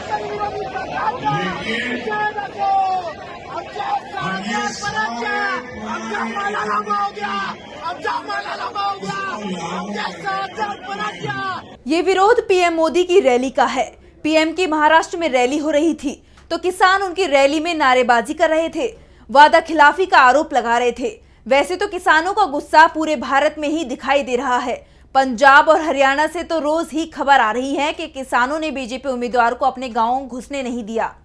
ये विरोध पीएम मोदी की रैली का है। पीएम की महाराष्ट्र में रैली हो रही थी तो किसान उनकी रैली में नारेबाजी कर रहे थे, वादा खिलाफी का आरोप लगा रहे थे। वैसे तो किसानों का गुस्सा पूरे भारत में ही दिखाई दे रहा है। पंजाब और हरियाणा से तो रोज ही खबर आ रही है कि किसानों ने बीजेपी उम्मीदवार को अपने गांवों घुसने नहीं दिया।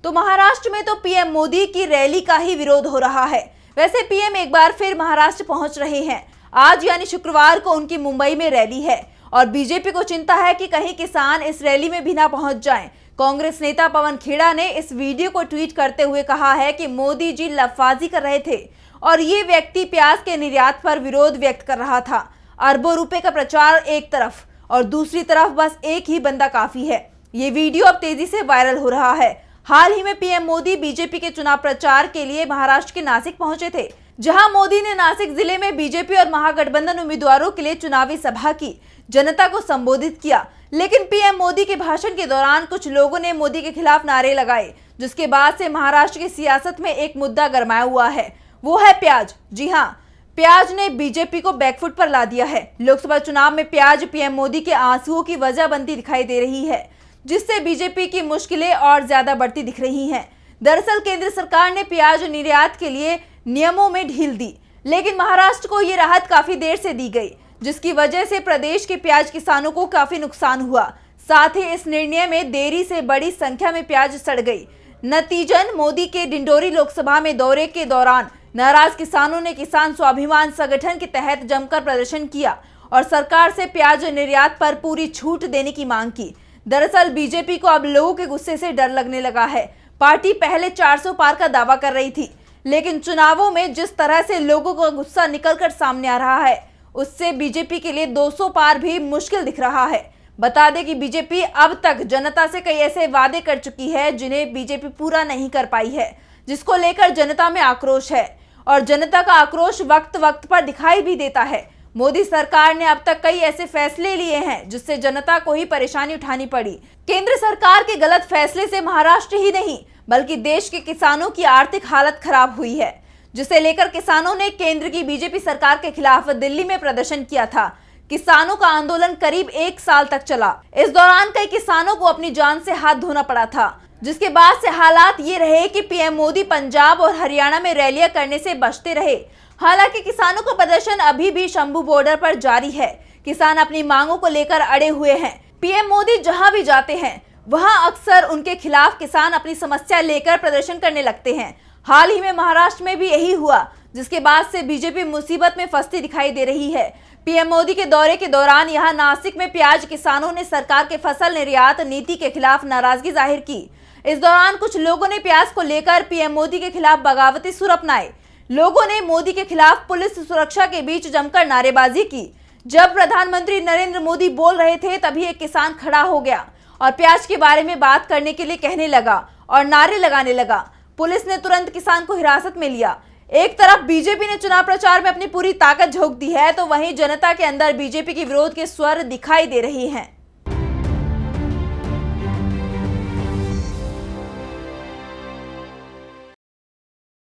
तो महाराष्ट्र में तो पीएम मोदी की रैली का ही विरोध हो रहा है। वैसे पीएम एक बार फिर महाराष्ट्र पहुंच रहे हैं। आज यानी शुक्रवार को उनकी मुंबई में रैली है और बीजेपी को चिंता है कि कहीं किसान इस रैली में भी ना पहुंच जाएं। कांग्रेस नेता पवन खेड़ा ने इस वीडियो को ट्वीट करते हुए कहा है कि मोदी जी लफाजी कर रहे थे और ये व्यक्ति प्याज के निर्यात पर विरोध व्यक्त कर रहा था। अरबों रुपए का प्रचार एक तरफ और दूसरी तरफ बस एक ही बंदा काफी है। ये वीडियो अब तेजी से वायरल हो रहा है। हाल ही में पीएम मोदी बीजेपी के चुनाव प्रचार के लिए महाराष्ट्र के नासिक पहुंचे थे, जहां मोदी ने नासिक जिले में बीजेपी और महागठबंधन उम्मीदवारों के लिए चुनावी सभा की, जनता को संबोधित किया। लेकिन पीएम मोदी के भाषण के दौरान कुछ लोगों ने मोदी के खिलाफ नारे लगाए, जिसके बाद से महाराष्ट्र की सियासत में एक मुद्दा गरमाया हुआ है, वो है प्याज। जी हाँ, प्याज ने बीजेपी को बैकफुट पर ला दिया है। लोकसभा चुनाव में प्याज पीएम मोदी के आंसुओं की वजह बनती दिखाई दे रही है, जिससे बीजेपी की मुश्किलें और ज्यादा बढ़ती दिख रही हैं। दरअसल केंद्र सरकार ने प्याज निर्यात के लिए नियमों में ढील दी, लेकिन महाराष्ट्र को ये राहत काफी देर से दी गई, जिसकी वजह से प्रदेश के प्याज किसानों को काफी नुकसान हुआ। साथ ही इस निर्णय में देरी से बड़ी संख्या में प्याज सड़ गई। नतीजन मोदी के डिंडोरी लोकसभा में दौरे के दौरान नाराज किसानों ने किसान स्वाभिमान संगठन के तहत जमकर प्रदर्शन किया और सरकार से प्याज निर्यात पर पूरी छूट देने की मांग की। दरअसल बीजेपी को अब लोगों के गुस्से से डर लगने लगा है। पार्टी पहले 400 पार का दावा कर रही थी, लेकिन चुनावों में जिस तरह से लोगों का गुस्सा निकलकर सामने आ रहा है, उससे बीजेपी के लिए 200 पार भी मुश्किल दिख रहा है। बता दें कि बीजेपी अब तक जनता से कई ऐसे वादे कर चुकी है जिन्हें बीजेपी पूरा नहीं कर पाई है, जिसको लेकर जनता में आक्रोश है और जनता का आक्रोश वक्त वक्त पर दिखाई भी देता है। मोदी सरकार ने अब तक कई ऐसे फैसले लिए हैं जिससे जनता को ही परेशानी उठानी पड़ी। केंद्र सरकार के गलत फैसले से महाराष्ट्र ही नहीं बल्कि देश के किसानों की आर्थिक हालत खराब हुई है, जिसे लेकर किसानों ने केंद्र की बीजेपी सरकार के खिलाफ दिल्ली में प्रदर्शन किया था। किसानों का आंदोलन करीब 1 साल तक चला। इस दौरान कई किसानों को अपनी जान से हाथ धोना पड़ा था, जिसके बाद से हालात ये रहे कि पीएम मोदी पंजाब और हरियाणा में रैलियां करने से बचते रहे। हालांकि किसानों का प्रदर्शन अभी भी शंभू बॉर्डर पर जारी है। किसान अपनी मांगों को लेकर अड़े हुए हैं। पीएम मोदी जहां भी जाते हैं वहां अक्सर उनके खिलाफ किसान अपनी समस्या लेकर प्रदर्शन करने लगते हैं। हाल ही में महाराष्ट्र में भी यही हुआ, जिसके बाद से बीजेपी मुसीबत में फंसती दिखाई दे रही है। पीएम मोदी के दौरे के दौरान यहां नासिक में प्याज किसानों ने सरकार के फसल निर्यात नीति के खिलाफ नाराजगी जाहिर की। इस दौरान कुछ लोगों ने प्याज को लेकर पीएम मोदी के खिलाफ बगावती सुर अपनाए। लोगों ने मोदी के खिलाफ पुलिस सुरक्षा के बीच जमकर नारेबाजी की। जब प्रधानमंत्री नरेंद्र मोदी बोल रहे थे तभी एक किसान खड़ा हो गया और प्याज के बारे में बात करने के लिए कहने लगा और नारे लगाने लगा। पुलिस ने तुरंत किसान को हिरासत में लिया। एक तरफ बीजेपी ने चुनाव प्रचार में अपनी पूरी ताकत झोंक दी है, तो वहीं जनता के अंदर बीजेपी के विरोध के स्वर दिखाई दे रहे हैं।